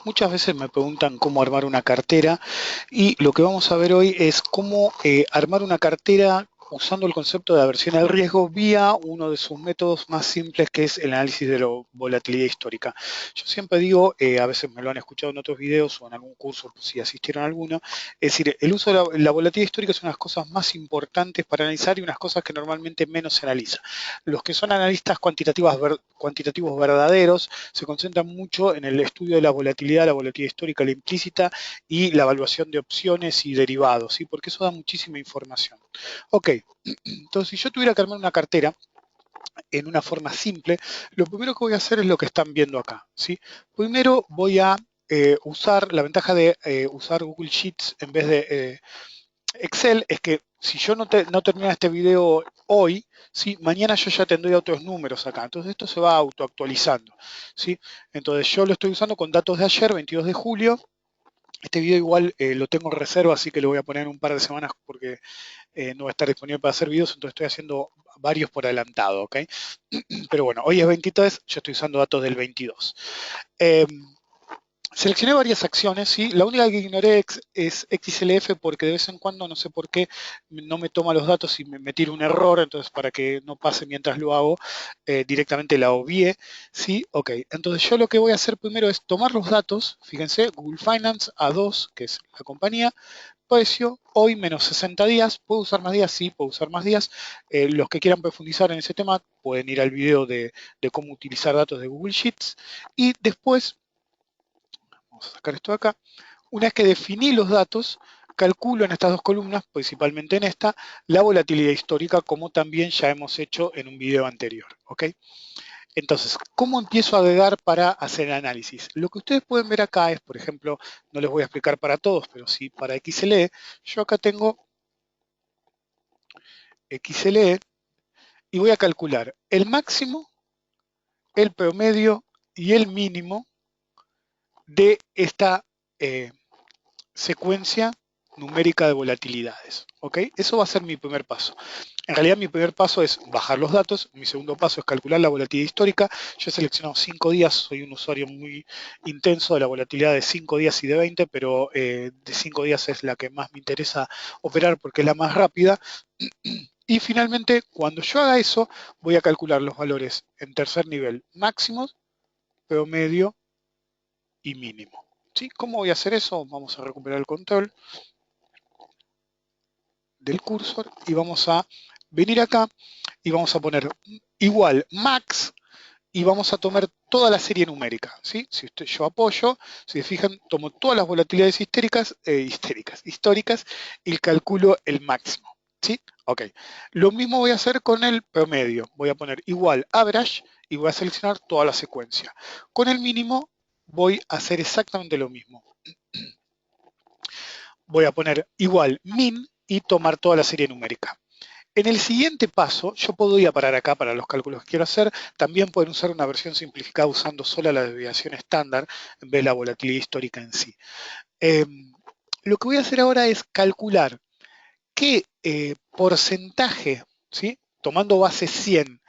Muchas veces me preguntan cómo armar una cartera y lo que vamos a ver hoy es cómo armar una cartera usando el concepto de aversión al riesgo vía uno de sus métodos más simples que es el análisis de la volatilidad histórica. Yo siempre digo, a veces me lo han escuchado en otros videos o en algún curso si asistieron a alguno, es decir, el uso de la volatilidad histórica es una de las cosas más importantes para analizar y unas cosas que normalmente menos se analiza. Los que son analistas cuantitativos verdaderos se concentran mucho en el estudio de la volatilidad histórica, la implícita y la evaluación de opciones y derivados, ¿sí? Porque eso da muchísima información. Ok, entonces si yo tuviera que armar una cartera en una forma simple, lo primero que voy a hacer es lo que están viendo acá, ¿sí? Primero voy a usar, la ventaja de usar Google Sheets en vez de Excel es que si yo no termino este video hoy, ¿sí? Mañana yo ya tendré otros números acá. Entonces esto se va autoactualizando, ¿sí? Entonces yo lo estoy usando con datos de ayer, 22 de julio. Este video igual lo tengo en reserva, así que lo voy a poner en un par de semanas porque no va a estar disponible para hacer videos, entonces estoy haciendo varios por adelantado, ¿ok? Pero bueno, hoy es 23, yo estoy usando datos del 22. Eh, Seleccioné varias acciones, ¿sí? La única que ignoré es XLF porque de vez en cuando, no sé por qué, no me toma los datos y me tira un error, entonces para que no pase mientras lo hago, directamente la obvié, ¿sí? Ok, entonces yo lo que voy a hacer primero es tomar los datos, fíjense, Google Finance A2, que es la compañía, precio, hoy menos 60 días, ¿puedo usar más días? Sí, puedo usar más días. Los que quieran profundizar en ese tema pueden ir al video de cómo utilizar datos de Google Sheets y después vamos a sacar esto de acá. Una vez que definí los datos, calculo en estas dos columnas, principalmente en esta, la volatilidad histórica, como también ya hemos hecho en un video anterior. ¿Ok? Entonces, ¿cómo empiezo a agregar para hacer el análisis? Lo que ustedes pueden ver acá es, por ejemplo, no les voy a explicar para todos, pero sí para XLE, yo acá tengo XLE y voy a calcular el máximo, el promedio y el mínimo de esta secuencia numérica de volatilidades. ¿Ok? Eso va a ser mi primer paso. En realidad mi primer paso es bajar los datos, mi segundo paso es calcular la volatilidad histórica. Yo he seleccionado 5 días, soy un usuario muy intenso de la volatilidad de 5 días y de 20, pero de 5 días es la que más me interesa operar porque es la más rápida. Y finalmente, cuando yo haga eso, voy a calcular los valores en tercer nivel máximos, promedio y mínimo. ¿Sí? ¿Cómo voy a hacer eso? Vamos a recuperar el control del cursor y vamos a venir acá y vamos a poner igual max y vamos a tomar toda la serie numérica, ¿sí? Si yo apoyo, si se fijan, tomo todas las volatilidades históricas y calculo el máximo, ¿sí? Ok. Lo mismo voy a hacer con el promedio. Voy a poner igual average y voy a seleccionar toda la secuencia. Con el mínimo voy a hacer exactamente lo mismo. Voy a poner igual min y tomar toda la serie numérica. En el siguiente paso, yo podría parar acá para los cálculos que quiero hacer. También pueden usar una versión simplificada usando sola la desviación estándar en vez de la volatilidad histórica en sí. Eh, lo que voy a hacer ahora es calcular qué porcentaje, ¿sí? Tomando base 100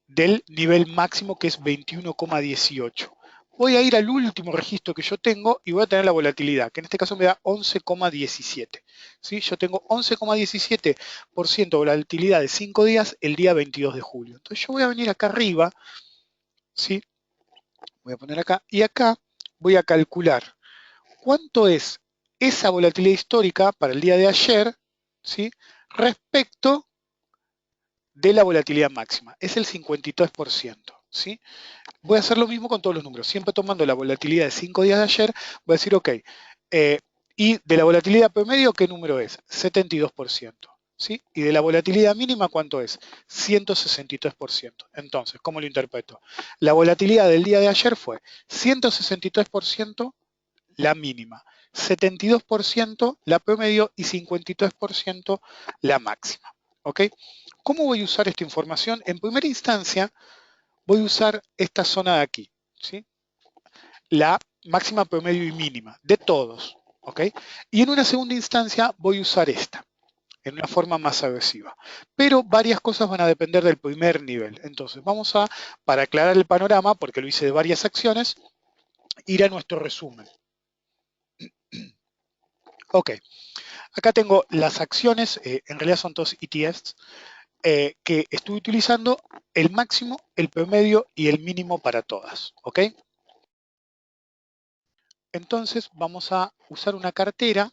del nivel máximo que es 21,18. Voy a ir al último registro que yo tengo y voy a tener la volatilidad, que en este caso me da 11,17. ¿Sí? Yo tengo 11,17% de volatilidad de 5 días el día 22 de julio. Entonces yo voy a venir acá arriba, ¿sí? Voy a poner acá, y acá voy a calcular cuánto es esa volatilidad histórica para el día de ayer, ¿sí? Respecto de la volatilidad máxima. Es el 53%. ¿Sí? Voy a hacer lo mismo con todos los números, siempre tomando la volatilidad de 5 días de ayer, voy a decir, ok, y de la volatilidad promedio, ¿qué número es? 72%. ¿Sí? Y de la volatilidad mínima, ¿cuánto es? 163%. Entonces, ¿cómo lo interpreto? La volatilidad del día de ayer fue 163% la mínima, 72% la promedio y 53% la máxima. ¿Ok? ¿Cómo voy a usar esta información? En primera instancia, voy a usar esta zona de aquí, ¿sí? La máxima, promedio y mínima de todos, ¿ok? Y en una segunda instancia voy a usar esta, en una forma más agresiva. Pero varias cosas van a depender del primer nivel. Entonces, para aclarar el panorama, porque lo hice de varias acciones, ir a nuestro resumen. Ok, acá tengo las acciones, en realidad son todos ETFs, que estoy utilizando el máximo, el promedio y el mínimo para todas. ¿Ok? Entonces vamos a usar una cartera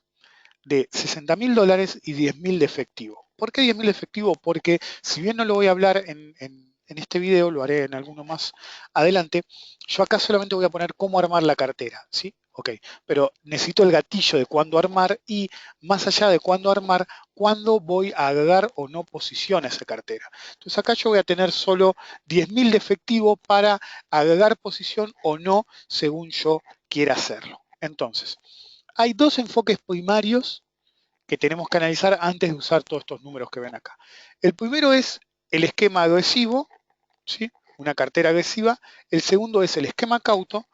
de $60.000 y 10.000 de efectivo. ¿Por qué 10.000 de efectivo? Porque si bien no lo voy a hablar en este video, lo haré en alguno más adelante, yo acá solamente voy a poner cómo armar la cartera, ¿sí? Ok, pero necesito el gatillo de cuándo armar y más allá de cuándo armar, cuándo voy a agregar o no posición a esa cartera. Entonces acá yo voy a tener solo 10.000 de efectivo para agregar posición o no según yo quiera hacerlo. Entonces, hay dos enfoques primarios que tenemos que analizar antes de usar todos estos números que ven acá. El primero es el esquema agresivo, ¿sí? Una cartera agresiva. El segundo es el esquema cauto.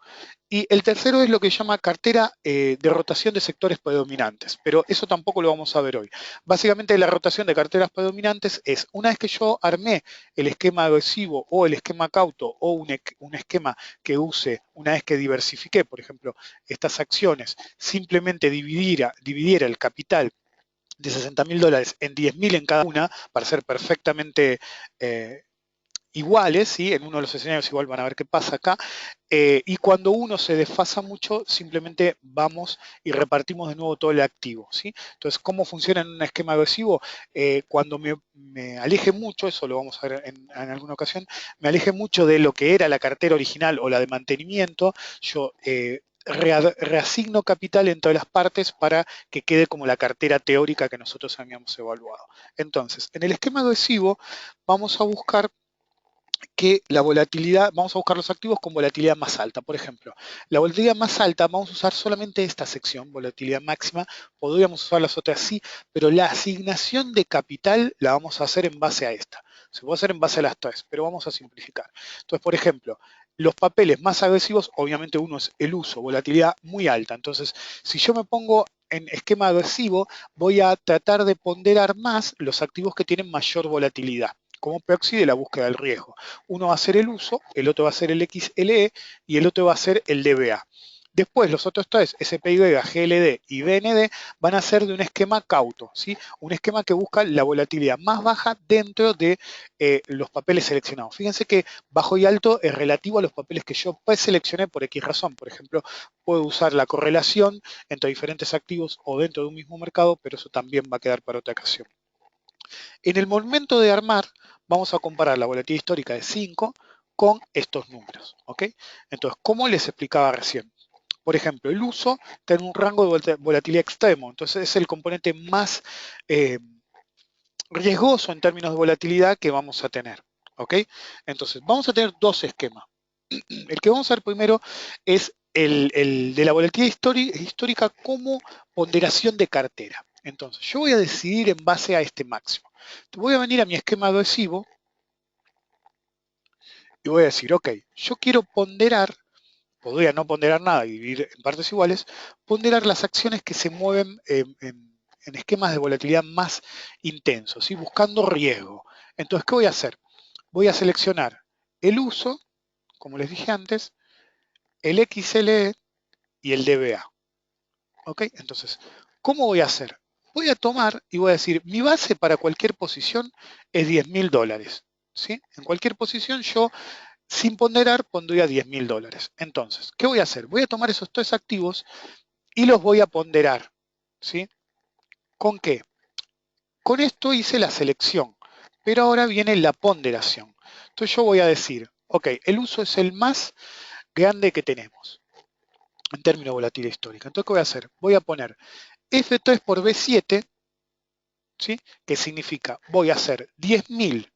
Y el tercero es lo que se llama cartera de rotación de sectores predominantes, pero eso tampoco lo vamos a ver hoy. Básicamente la rotación de carteras predominantes es, una vez que yo armé el esquema agresivo o el esquema cauto o un esquema que use, una vez que diversifiqué, por ejemplo, estas acciones, simplemente dividiera el capital de $60.000 en 10.000 en cada una, para ser perfectamente iguales, ¿sí? En uno de los escenarios igual van a ver qué pasa acá, y cuando uno se desfasa mucho, simplemente vamos y repartimos de nuevo todo el activo, ¿sí? Entonces, ¿cómo funciona en un esquema agresivo? Cuando me aleje mucho, eso lo vamos a ver en alguna ocasión, me aleje mucho de lo que era la cartera original o la de mantenimiento, yo reasigno capital en todas las partes para que quede como la cartera teórica que nosotros habíamos evaluado. Entonces, en el esquema agresivo vamos a buscar que la volatilidad, vamos a buscar los activos con volatilidad más alta. Por ejemplo, la volatilidad más alta, vamos a usar solamente esta sección, volatilidad máxima, podríamos usar las otras sí, pero la asignación de capital la vamos a hacer en base a esta. Se puede hacer en base a las tres, pero vamos a simplificar. Entonces, por ejemplo, los papeles más agresivos, obviamente uno es el uso, volatilidad muy alta. Entonces, si yo me pongo en esquema agresivo, voy a tratar de ponderar más los activos que tienen mayor volatilidad, como proxy de la búsqueda del riesgo. Uno va a ser el uso, el otro va a ser el XLE y el otro va a ser el DBA. Después los otros tres, SPY, GLD y BND, van a ser de un esquema cauto, ¿sí? Un esquema que busca la volatilidad más baja dentro de los papeles seleccionados. Fíjense que bajo y alto es relativo a los papeles que yo preseleccioné por X razón. Por ejemplo, puedo usar la correlación entre diferentes activos o dentro de un mismo mercado, pero eso también va a quedar para otra ocasión. En el momento de armar, vamos a comparar la volatilidad histórica de 5 con estos números, ¿ok? Entonces, como les explicaba recién, por ejemplo, el uso tiene un rango de volatilidad extremo, entonces es el componente más riesgoso en términos de volatilidad que vamos a tener, ¿ok? Entonces, vamos a tener dos esquemas. El que vamos a ver primero es el de la volatilidad histórica como ponderación de cartera. Entonces, yo voy a decidir en base a este máximo. Entonces, voy a venir a mi esquema adhesivo y voy a decir, ok, yo quiero ponderar, podría no ponderar nada y dividir en partes iguales, ponderar las acciones que se mueven en esquemas de volatilidad más intensos, ¿sí? Buscando riesgo. Entonces, ¿qué voy a hacer? Voy a seleccionar el uso, como les dije antes, el XLE y el DBA. ¿Ok? Entonces, ¿cómo voy a hacer? Voy a tomar y voy a decir, mi base para cualquier posición es $10.000. ¿Sí? En cualquier posición yo, sin ponderar, pondría $10.000. Entonces, ¿qué voy a hacer? Voy a tomar esos tres activos y los voy a ponderar. ¿Sí? ¿Con qué? Con esto hice la selección, pero ahora viene la ponderación. Entonces yo voy a decir, ok, el uso es el más grande que tenemos en términos de volatilidad histórica. Entonces, ¿qué voy a hacer? Voy a poner F3 por B7, ¿sí? Que significa, voy a hacer 10.000,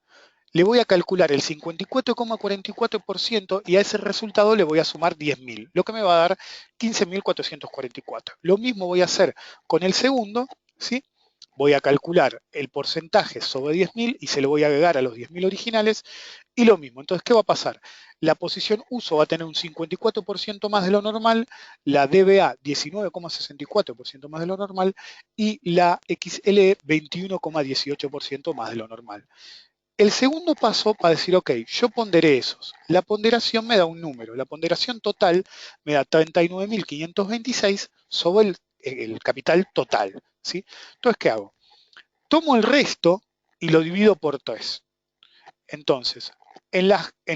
le voy a calcular el 54,44% y a ese resultado le voy a sumar 10.000, lo que me va a dar 15.444. Lo mismo voy a hacer con el segundo, ¿sí? Voy a calcular el porcentaje sobre 10.000 y se lo voy a agregar a los 10.000 originales y lo mismo. Entonces, ¿qué va a pasar? La posición uso va a tener un 54% más de lo normal, la DBA 19,64% más de lo normal y la XLE 21,18% más de lo normal. El segundo paso para decir, ok, yo ponderé esos. La ponderación me da un número. La ponderación total me da 39.526 sobre el capital total, ¿sí? Entonces, ¿qué hago? Tomo el resto y lo divido por 3. Entonces, en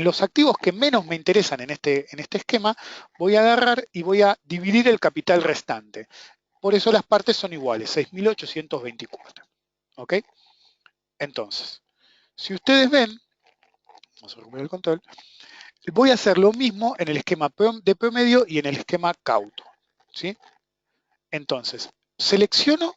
los activos que menos me interesan en este esquema, voy a agarrar y voy a dividir el capital restante. Por eso las partes son iguales, 6.824. ¿Ok? Entonces, si ustedes ven, vamos a recuperar el control, voy a hacer lo mismo en el esquema de promedio y en el esquema cauto. ¿Sí? Entonces, selecciono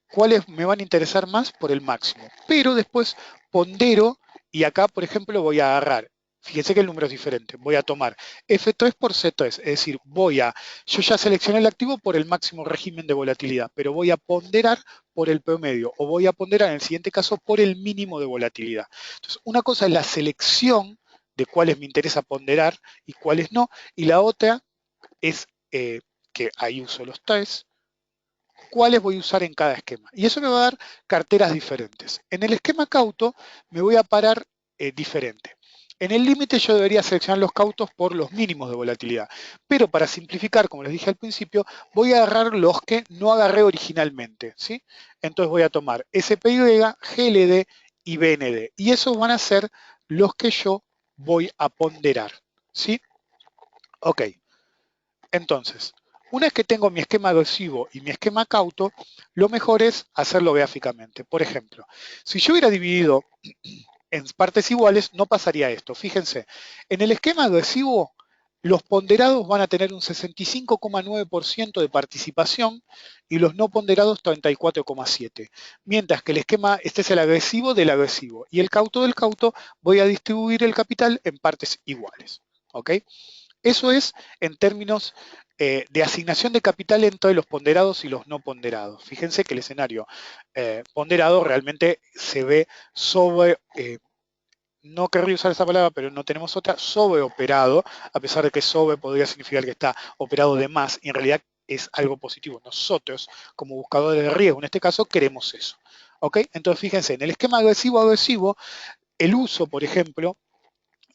cuáles me van a interesar más por el máximo, pero después pondero y acá, por ejemplo, voy a agarrar, fíjense que el número es diferente, voy a tomar F3 por C3, es decir, yo ya seleccioné el activo por el máximo régimen de volatilidad, pero voy a ponderar por el promedio o voy a ponderar en el siguiente caso por el mínimo de volatilidad. Entonces, una cosa es la selección de cuáles me interesa ponderar y cuáles no, y la otra es que ahí uso los tres, cuáles voy a usar en cada esquema. Y eso me va a dar carteras diferentes. En el esquema cauto me voy a parar diferente. En el límite yo debería seleccionar los cautos por los mínimos de volatilidad. Pero para simplificar, como les dije al principio, voy a agarrar los que no agarré originalmente, ¿sí? Entonces voy a tomar SPY, GLD y BND. Y esos van a ser los que yo voy a ponderar, ¿sí? Ok. Entonces, una vez que tengo mi esquema agresivo y mi esquema cauto, lo mejor es hacerlo gráficamente. Por ejemplo, si yo hubiera dividido en partes iguales, no pasaría esto. Fíjense, en el esquema agresivo, los ponderados van a tener un 65,9% de participación y los no ponderados 34,7%. Mientras que el esquema, este es el agresivo del agresivo, y el cauto del cauto, voy a distribuir el capital en partes iguales. ¿Ok? Eso es en términos de asignación de capital entre los ponderados y los no ponderados. Fíjense que el escenario ponderado realmente se ve no querría usar esa palabra, pero no tenemos otra, sobreoperado, a pesar de que sobre podría significar que está operado de más, y en realidad es algo positivo. Nosotros, como buscadores de riesgo, en este caso, queremos eso. ¿Ok? Entonces, fíjense, en el esquema agresivo, el uso, por ejemplo,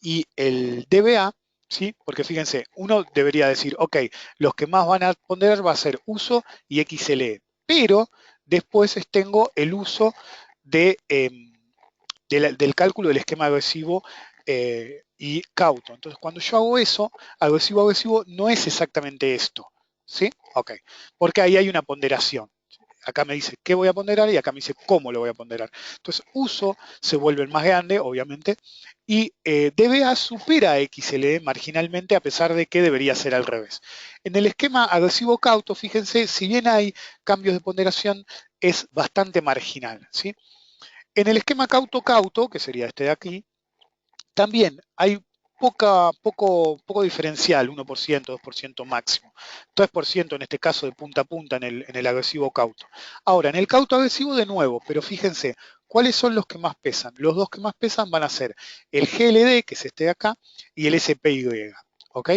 y el DBA, ¿sí? Porque fíjense, uno debería decir, ok, los que más van a ponderar va a ser uso y XLE, pero después tengo el uso del cálculo del esquema agresivo y cauto. Entonces, cuando yo hago eso, agresivo no es exactamente esto, ¿sí? Ok, porque ahí hay una ponderación. Acá me dice qué voy a ponderar y acá me dice cómo lo voy a ponderar. Entonces, uso se vuelve el más grande, obviamente, y DBA supera a XLE marginalmente a pesar de que debería ser al revés. En el esquema agresivo cauto, fíjense, si bien hay cambios de ponderación, es bastante marginal, ¿sí? En el esquema cauto-cauto, que sería este de aquí, también hay poco diferencial, 1%, 2% máximo. 3% en este caso de punta a punta en el agresivo cauto. Ahora, en el cauto agresivo de nuevo, pero fíjense, ¿cuáles son los que más pesan? Los dos que más pesan van a ser el GLD, que es este de acá, y el SPY. ¿Ok?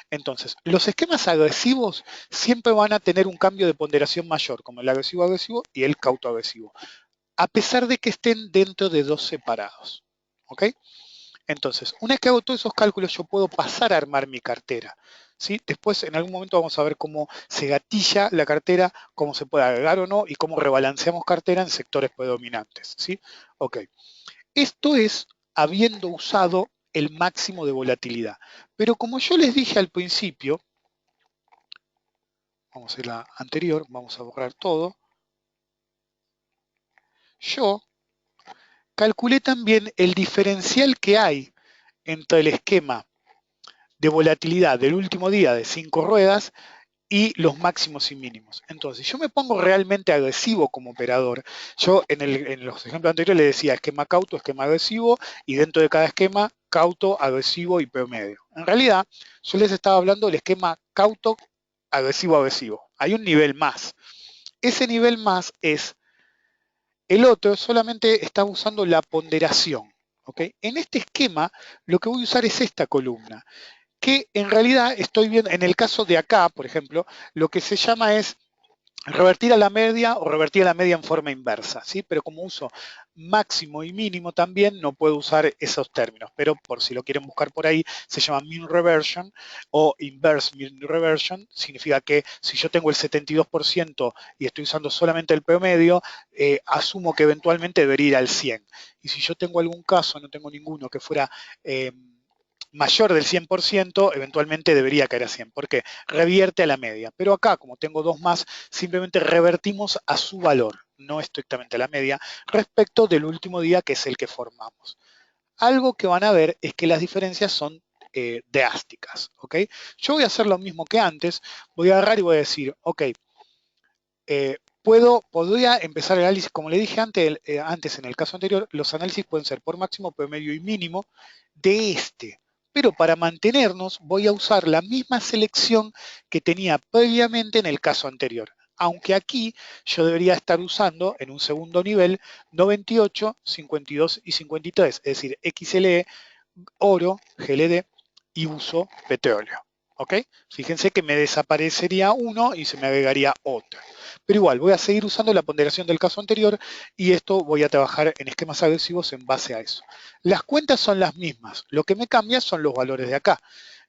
Entonces, los esquemas agresivos siempre van a tener un cambio de ponderación mayor, como el agresivo y el cauto agresivo, a pesar de que estén dentro de dos separados. ¿Ok? Entonces, una vez que hago todos esos cálculos, yo puedo pasar a armar mi cartera. ¿Sí? Después, en algún momento, vamos a ver cómo se gatilla la cartera, cómo se puede agregar o no y cómo rebalanceamos cartera en sectores predominantes. ¿Sí? Ok. Esto es habiendo usado el máximo de volatilidad. Pero como yo les dije al principio, vamos a ir a la anterior, vamos a borrar todo. Yo calculé también el diferencial que hay entre el esquema de volatilidad del último día de 5 ruedas y los máximos y mínimos. Entonces, si yo me pongo realmente agresivo como operador, yo en los ejemplos anteriores le decía esquema cauto, esquema agresivo, y dentro de cada esquema, cauto, agresivo y promedio. En realidad, yo les estaba hablando del esquema cauto, agresivo. Hay un nivel más. Ese nivel más es el otro, solamente está usando la ponderación. ¿Ok? En este esquema, lo que voy a usar es esta columna, que en realidad estoy viendo, en el caso de acá, por ejemplo, lo que se llama es revertir a la media o revertir a la media en forma inversa, ¿sí? Pero como uso máximo y mínimo también, no puedo usar esos términos, pero por si lo quieren buscar por ahí, se llama mean reversion o inverse mean reversion, significa que si yo tengo el 72% y estoy usando solamente el promedio, asumo que eventualmente debería ir al 100. Y si yo tengo algún caso, no tengo ninguno que fuera mayor del 100%, eventualmente debería caer a 100, porque revierte a la media. Pero acá, como tengo dos más, simplemente revertimos a su valor, no estrictamente a la media, respecto del último día que es el que formamos. Algo que van a ver es que las diferencias son drásticas, ¿ok? Yo voy a hacer lo mismo que antes, voy a agarrar y voy a decir, ok, podría empezar el análisis, como le dije antes en el caso anterior, los análisis pueden ser por máximo, promedio y mínimo de este. Pero para mantenernos voy a usar la misma selección que tenía previamente en el caso anterior. Aunque aquí yo debería estar usando en un segundo nivel 98, 52 y 53, es decir, XLE, oro, GLD y uso petróleo. ¿Ok? Fíjense que me desaparecería uno y se me agregaría otro. Pero igual, voy a seguir usando la ponderación del caso anterior y esto voy a trabajar en esquemas agresivos en base a eso. Las cuentas son las mismas, lo que me cambia son los valores de acá.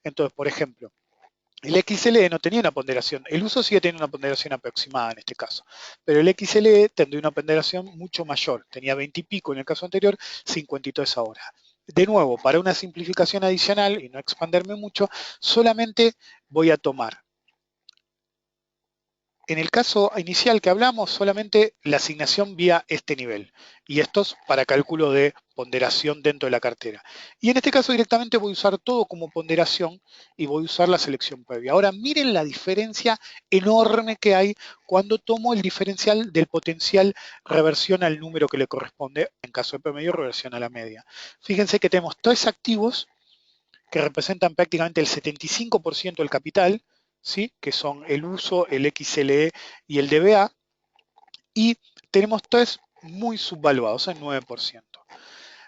Entonces, por ejemplo, el XLE no tenía una ponderación, el uso sigue teniendo una ponderación aproximada en este caso, pero el XLE tendría una ponderación mucho mayor, tenía 20 y pico en el caso anterior, 53 ahora. De nuevo, para una simplificación adicional y no expanderme mucho, solamente voy a tomar en el caso inicial que hablamos, solamente la asignación vía este nivel. Y estos para cálculo de ponderación dentro de la cartera. Y en este caso directamente voy a usar todo como ponderación y voy a usar la selección previa. Ahora miren la diferencia enorme que hay cuando tomo el diferencial del potencial reversión al número que le corresponde, en caso de promedio, reversión a la media. Fíjense que tenemos tres activos que representan prácticamente el 75% del capital, ¿sí? Que son el uso, el XLE y el DBA, y tenemos tres muy subvaluados, el 9%.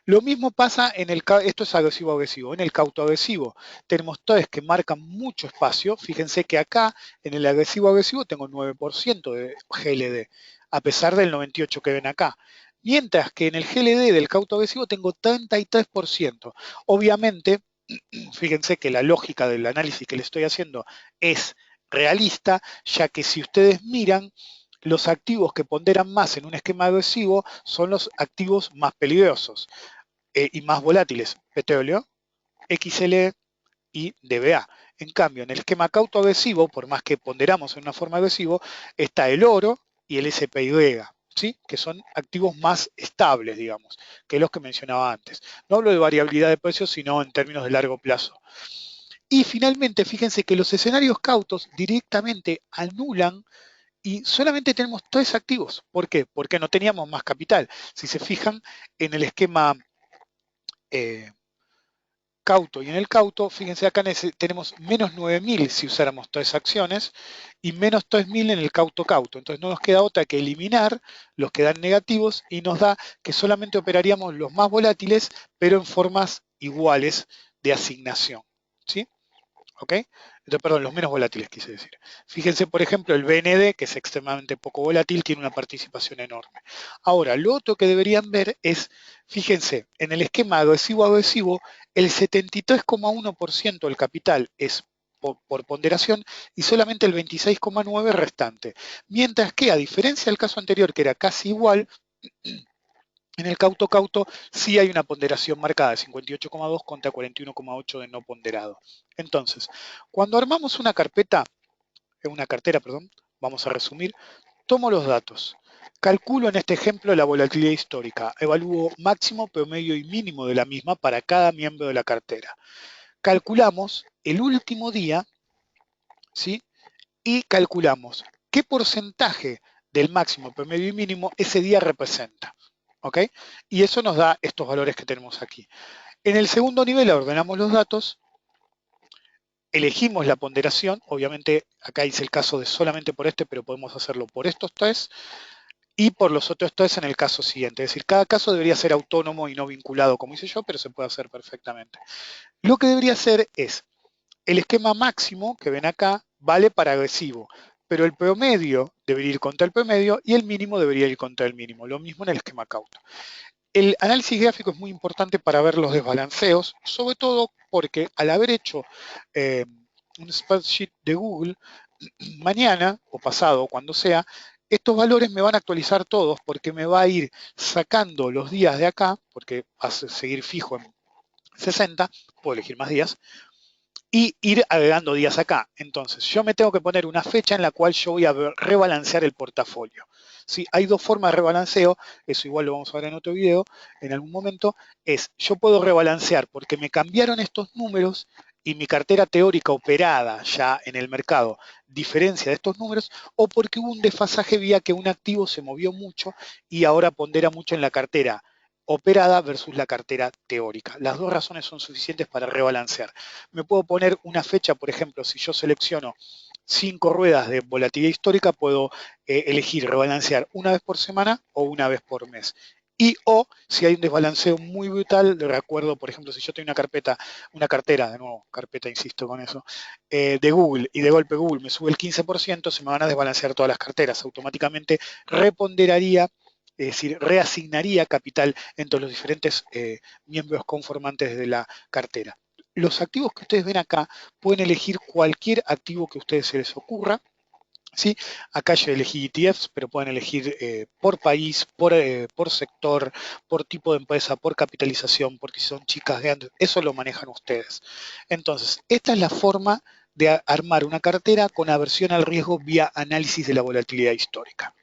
Lo mismo pasa en esto es agresivo-agresivo, en el cauto-agresivo tenemos tres que marcan mucho espacio, fíjense que acá en el agresivo-agresivo tengo 9% de GLD, a pesar del 98% que ven acá. Mientras que en el GLD del cauto-agresivo tengo 33%. Obviamente, fíjense que la lógica del análisis que le estoy haciendo es realista, ya que si ustedes miran, los activos que ponderan más en un esquema agresivo son los activos más peligrosos y más volátiles, petróleo, XLE y DBA. En cambio, en el esquema cauto agresivo, por más que ponderamos en una forma agresiva, está el oro y el SPY, ¿sí? Que son activos más estables, digamos, que los que mencionaba antes. No hablo de variabilidad de precios, sino en términos de largo plazo. Y finalmente, fíjense que los escenarios cautos directamente anulan y solamente tenemos tres activos. ¿Por qué? Porque no teníamos más capital. Si se fijan en el esquema eh, cauto y en el cauto, fíjense acá tenemos menos 9.000 si usáramos tres acciones y menos 3.000 en el cauto-cauto. Entonces no nos queda otra que eliminar los que dan negativos y nos da que solamente operaríamos los más volátiles, pero en formas iguales de asignación. ¿Sí? ¿Ok? Entonces, perdón, los menos volátiles quise decir. Fíjense, por ejemplo, el BND, que es extremadamente poco volátil, tiene una participación enorme. Ahora, lo otro que deberían ver es, fíjense, en el esquema agresivo-agresivo, el 73,1% del capital es por ponderación y solamente el 26,9% restante. Mientras que, a diferencia del caso anterior, que era casi igual, en el cauto-cauto sí hay una ponderación marcada de 58,2 contra 41,8 de no ponderado. Entonces, cuando armamos una cartera, vamos a resumir, tomo los datos. Calculo en este ejemplo la volatilidad histórica. Evalúo máximo, promedio y mínimo de la misma para cada miembro de la cartera. Calculamos el último día, ¿sí? Y calculamos qué porcentaje del máximo, promedio y mínimo ese día representa. ¿Ok? Y eso nos da estos valores que tenemos aquí. En el segundo nivel ordenamos los datos, elegimos la ponderación, obviamente acá hice el caso de solamente por este, pero podemos hacerlo por estos tres y por los otros tres en el caso siguiente. Es decir, cada caso debería ser autónomo y no vinculado como hice yo, pero se puede hacer perfectamente. Lo que debería hacer es, el esquema máximo que ven acá vale para agresivo, pero el promedio debería ir contra el promedio y el mínimo debería ir contra el mínimo. Lo mismo en el esquema Kauto. El análisis gráfico es muy importante para ver los desbalanceos, sobre todo porque al haber hecho eh, un spreadsheet de Google, mañana o pasado, cuando sea, estos valores me van a actualizar todos porque me va a ir sacando los días de acá, porque va a seguir fijo en 60, puedo elegir más días, y ir agregando días acá. Entonces, yo me tengo que poner una fecha en la cual yo voy a rebalancear el portafolio. ¿Sí? Hay dos formas de rebalanceo, eso igual lo vamos a ver en otro video en algún momento, es yo puedo rebalancear porque me cambiaron estos números y mi cartera teórica operada ya en el mercado diferencia de estos números, o porque hubo un desfasaje vía que un activo se movió mucho y ahora pondera mucho en la cartera operada versus la cartera teórica. Las dos razones son suficientes para rebalancear. Me puedo poner una fecha, por ejemplo, si yo selecciono 5 ruedas de volatilidad histórica, puedo elegir rebalancear una vez por semana o una vez por mes. Y o si hay un desbalanceo muy brutal, de recuerdo, por ejemplo, si yo tengo una cartera, de nuevo, carpeta, insisto con eso, de Google y de golpe Google me sube el 15%, se me van a desbalancear todas las carteras. Automáticamente reponderaría, es decir, reasignaría capital entre los diferentes miembros conformantes de la cartera. Los activos que ustedes ven acá pueden elegir cualquier activo que a ustedes se les ocurra. ¿Sí? Acá yo elegí ETFs, pero pueden elegir por país, por sector, por tipo de empresa, por capitalización, porque si son chicas grandes, eso lo manejan ustedes. Entonces, esta es la forma de armar una cartera con aversión al riesgo vía análisis de la volatilidad histórica.